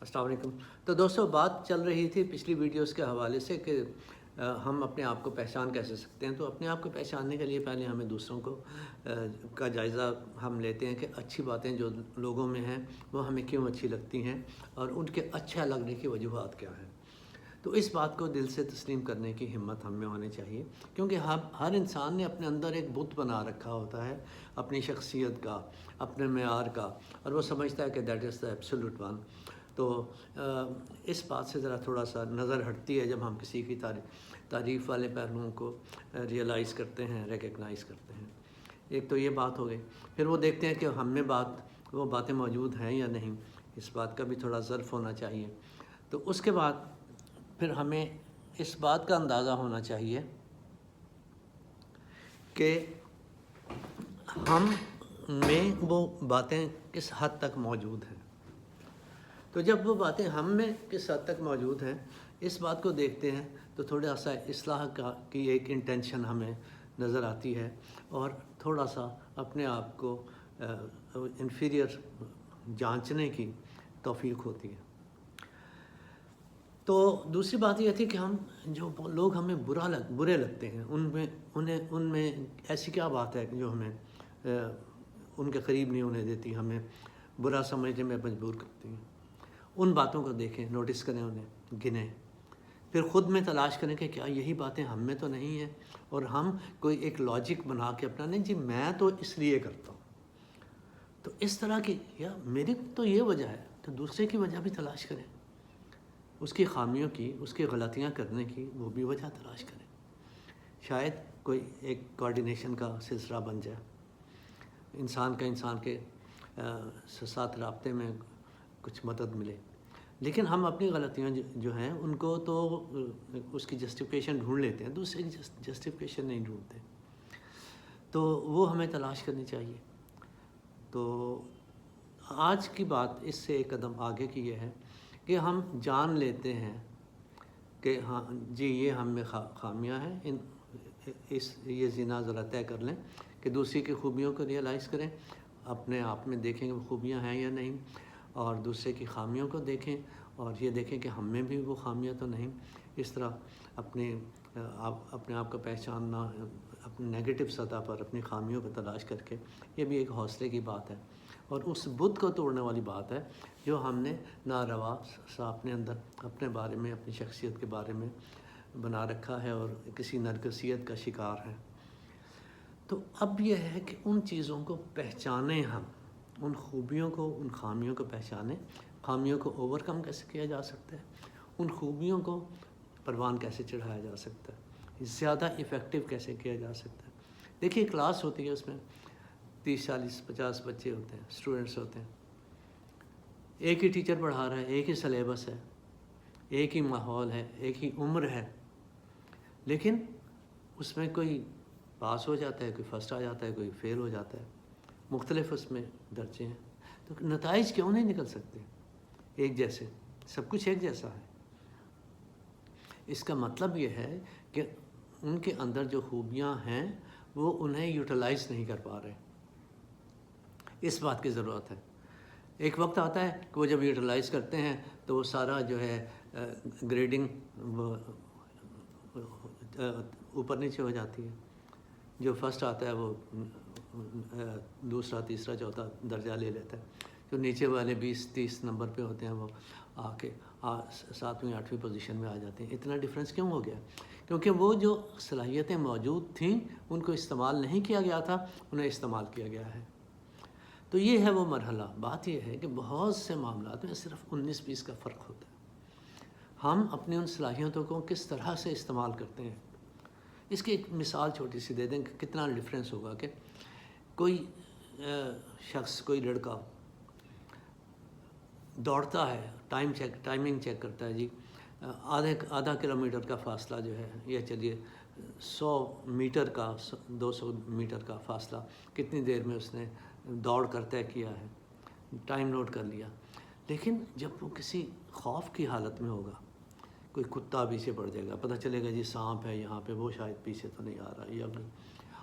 अस्सलाम वालेकुम। तो दोस्तों, बात चल रही थी पिछली वीडियोस के हवाले से कि हम अपने आप को पहचान कैसे सकते हैं। तो अपने आप को पहचानने के लिए पहले हमें दूसरों को का जायज़ा हम लेते हैं कि अच्छी बातें जो लोगों में हैं वो हमें क्यों अच्छी लगती हैं और उनके अच्छा लगने की वजूहात क्या हैं। तो इस बात को दिल से तस्लीम करने की हिम्मत हम में होनी चाहिए, क्योंकि हम हर इंसान ने अपने अंदर एक बुत बना रखा होता है अपनी शख्सियत का, अपने मेयार का, और वो समझता है कि that is the absolute one. तो इस बात से ज़रा थोड़ा सा नज़र हटती है जब हम किसी की तारीफ़ वाले पहलुओं को रियलाइज़ करते हैं, रिकग्नाइज़ करते हैं। एक तो ये बात हो गई। फिर वो देखते हैं कि हम में वो बातें मौजूद हैं या नहीं, इस बात का भी थोड़ा ज़र्फ़ होना चाहिए। तो उसके बाद फिर हमें इस बात का अंदाज़ा होना चाहिए कि हम में वो बातें किस हद तक मौजूद हैं। तो जब वो बातें हम में किस हद तक मौजूद हैं, इस बात को देखते हैं तो थोड़ा सा इस्लाह की एक इंटेंशन हमें नज़र आती है और थोड़ा सा अपने आप को इन्फीरियर जांचने की तौफीक होती है। तो दूसरी बात यह थी कि हम जो लोग हमें बुरे लगते हैं, उनमें ऐसी क्या बात है जो हमें उनके करीब नहीं होने देती, हमें बुरा समझने में मजबूर करती हैं। उन बातों को देखें, नोटिस करें, उन्हें गिनें, फिर ख़ुद में तलाश करें कि क्या यही बातें हम में तो नहीं हैं, और हम कोई एक लॉजिक बना के अपना, नहीं जी मैं तो इसलिए करता हूँ, तो इस तरह की, या मेरी तो ये वजह है, तो दूसरे की वजह भी तलाश करें, उसकी खामियों की, उसकी गलतियाँ करने की वो भी वजह तलाश करें। शायद कोई एक कोऑर्डिनेशन का सिलसिला बन जाए, इंसान के साथ राब्ते में कुछ मदद मिले। लेकिन हम अपनी गलतियाँ जो हैं उनको तो उसकी जस्टिफिकेशन ढूंढ लेते हैं, दूसरे की जस्टिफिकेशन नहीं ढूंढते, तो वो हमें तलाश करनी चाहिए। तो आज की बात इससे एक कदम आगे की ये है कि हम जान लेते हैं कि हाँ जी ये हम में खामियाँ हैं, ये ज़िना ज़रा तय कर लें कि दूसरी की खूबियों को रियलाइज़ करें, अपने आप में देखें कि वो खूबियाँ हैं या नहीं, और दूसरे की खामियों को देखें और ये देखें कि हम में भी वो खामियां तो नहीं। इस तरह अपने आप को पहचानना, अपनी नेगेटिव सतह पर अपनी खामियों को तलाश करके, ये भी एक हौसले की बात है और उस बुत को तोड़ने वाली बात है जो हमने नारवा सा अपने अंदर, अपने बारे में, अपनी शख्सियत के बारे में बना रखा है और किसी नरगसियत का शिकार है। तो अब यह है कि उन चीज़ों को पहचानें, हम उन खूबियों को, उन खामियों को पहचानें, खामियों को ओवरकम कैसे किया जा सकता है, उन खूबियों को परवान कैसे चढ़ाया जा सकता है, ज़्यादा इफ़ेक्टिव कैसे किया जा सकता है। देखिए क्लास होती है, उसमें 30, 40, 50 बच्चे होते हैं, स्टूडेंट्स होते हैं, एक ही टीचर पढ़ा रहा है, एक ही सिलेबस है, एक ही माहौल है, एक ही उम्र है, लेकिन उसमें कोई पास हो जाता है, कोई फर्स्ट आ जाता है, कोई फेल हो जाता है, मुख्तलिफ उसमें दर्जे हैं। तो नताइज क्यों नहीं निकल सकते एक जैसे? सब कुछ एक जैसा है। इसका मतलब ये है कि उनके अंदर जो खूबियाँ हैं वो उन्हें यूटिलाइज़ नहीं कर पा रहे, इस बात की ज़रूरत है। एक वक्त आता है कि वो जब यूटिलाइज़ करते हैं तो वो सारा जो है ग्रेडिंग ऊपर नीचे हो जाती है। जो फर्स्ट आता है वो दूसरा, तीसरा, चौथा दर्जा ले लेता है, जो नीचे वाले 20-30 नंबर पे होते हैं वो आके 7वीं 8वीं पोजीशन में आ जाते हैं। इतना डिफरेंस क्यों हो गया? क्योंकि वो जो सलाहियतें मौजूद थीं उनको इस्तेमाल नहीं किया गया था, उन्हें इस्तेमाल किया गया है। तो ये है वो मरहला। बात ये है कि बहुत से मामलात में सिर्फ 19-20 का फ़र्क होता है। हम अपनी उन सलाहियतों को किस तरह से इस्तेमाल करते हैं, इसकी एक मिसाल छोटी सी दे दें कि कितना डिफरेंस होगा। कि कोई शख्स, कोई लड़का दौड़ता है, टाइमिंग चेक करता है जी, आधा किलोमीटर का फ़ासला जो है, या चलिए 100 मीटर का, 200 मीटर का फ़ासला कितनी देर में उसने दौड़ कर तय किया है, टाइम नोट कर लिया। लेकिन जब वो किसी खौफ की हालत में होगा, कोई कुत्ता पीछे पड़ जाएगा, पता चलेगा जी सांप है यहाँ पे, वो शायद पीछे तो नहीं आ रहा, या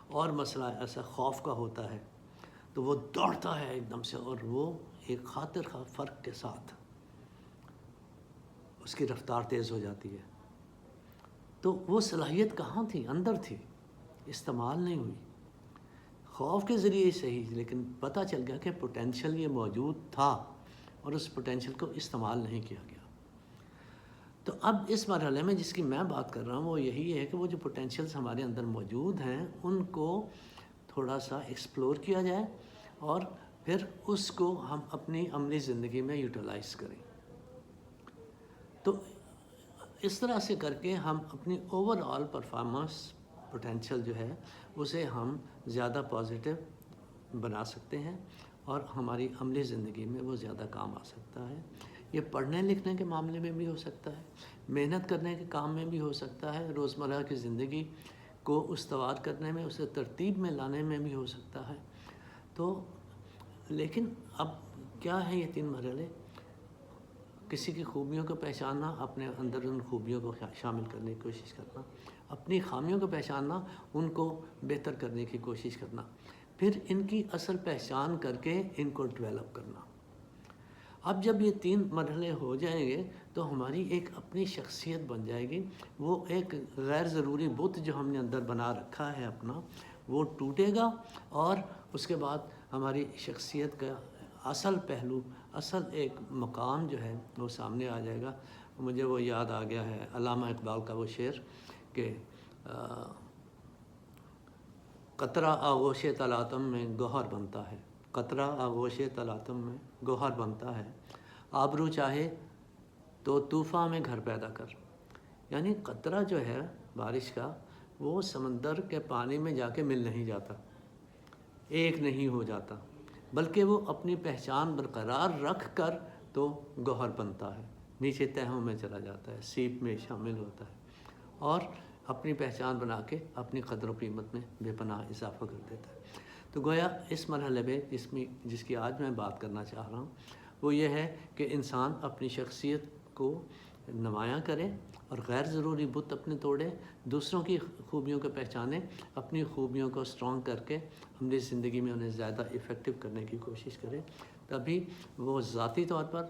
और मसला ऐसा खौफ का होता है, तो वो दौड़ता है एकदम से, और वो एक खातिर खा फ़र्क के साथ اس کی رفتار تیز ہو جاتی ہے. تو وہ صلاحیت کہاں تھی؟ اندر تھی، استعمال نہیں ہوئی. خوف کے ذریعے صحیح، لیکن پتہ چل گیا کہ پوٹینشیل یہ موجود تھا اور اس پوٹینشیل کو استعمال نہیں کیا گیا. تو اب اس مرحلے میں جس کی میں بات کر رہا ہوں وہ یہی ہے کہ وہ جو پوٹینشیلز ہمارے اندر موجود ہیں ان کو تھوڑا سا ایکسپلور کیا جائے اور پھر اس کو ہم اپنی عملی زندگی میں یوٹیلائز کریں. تو اس طرح سے کر کے ہم اپنی اوور آل پرفارمنس پوٹینشیل جو ہے اسے ہم زیادہ پازیٹیو بنا سکتے ہیں اور ہماری عملی زندگی میں وہ زیادہ کام آ سکتا ہے. یہ پڑھنے لکھنے کے معاملے میں بھی ہو سکتا ہے، محنت کرنے کے کام میں بھی ہو سکتا ہے، روزمرہ کی زندگی کو استوار کرنے میں، اسے ترتیب میں لانے میں بھی ہو سکتا ہے. تو لیکن اب کیا ہے یہ 3 مرحلے؟ کسی کی خوبیوں کو پہچاننا، اپنے اندر ان خوبیوں کو شامل کرنے کی کوشش کرنا، اپنی خامیوں کو پہچاننا، ان کو بہتر کرنے کی کوشش کرنا، پھر ان کی اصل پہچان کر کے ان کو ڈیولپ کرنا. اب جب یہ 3 مرحلے ہو جائیں گے تو ہماری ایک اپنی شخصیت بن جائے گی. وہ ایک غیر ضروری بت جو ہم نے اندر بنا رکھا ہے اپنا، وہ ٹوٹے گا اور اس کے بعد ہماری شخصیت کا اصل پہلو، اصل ایک مقام جو ہے وہ سامنے آ جائے گا. مجھے وہ یاد آ گیا ہے علامہ اقبال کا وہ شعر کہ قطرہ آغوش تلاطم میں گوہر بنتا ہے، قطرہ آغوش تلاطم میں گوہر بنتا ہے، آبرو چاہے تو طوفان میں گھر پیدا کر. یعنی قطرہ جو ہے بارش کا وہ سمندر کے پانی میں جا کے مل نہیں جاتا، ایک نہیں ہو جاتا، بلکہ وہ اپنی پہچان برقرار رکھ کر تو گوہر بنتا ہے، نیچے تہوں میں چلا جاتا ہے، سیپ میں شامل ہوتا ہے اور اپنی پہچان بنا کے اپنی قدر و قیمت میں بے پناہ اضافہ کر دیتا ہے. تو گویا اس مرحلے میں جس کی آج میں بات کرنا چاہ رہا ہوں وہ یہ ہے کہ انسان اپنی شخصیت کو نمایاں کرے اور غیر ضروری بت اپنے توڑے، دوسروں کی خوبیوں کو پہچانے، اپنی خوبیوں کو اسٹرانگ کر کے اپنی زندگی میں انہیں زیادہ افیکٹو کرنے کی کوشش کرے. تبھی وہ ذاتی طور پر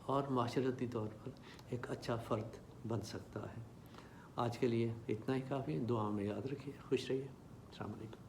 اور معاشرتی طور پر ایک اچھا فرد بن سکتا ہے. آج کے لیے اتنا ہی کافی. دعا میں یاد رکھیے. خوش رہیے. السلام علیکم.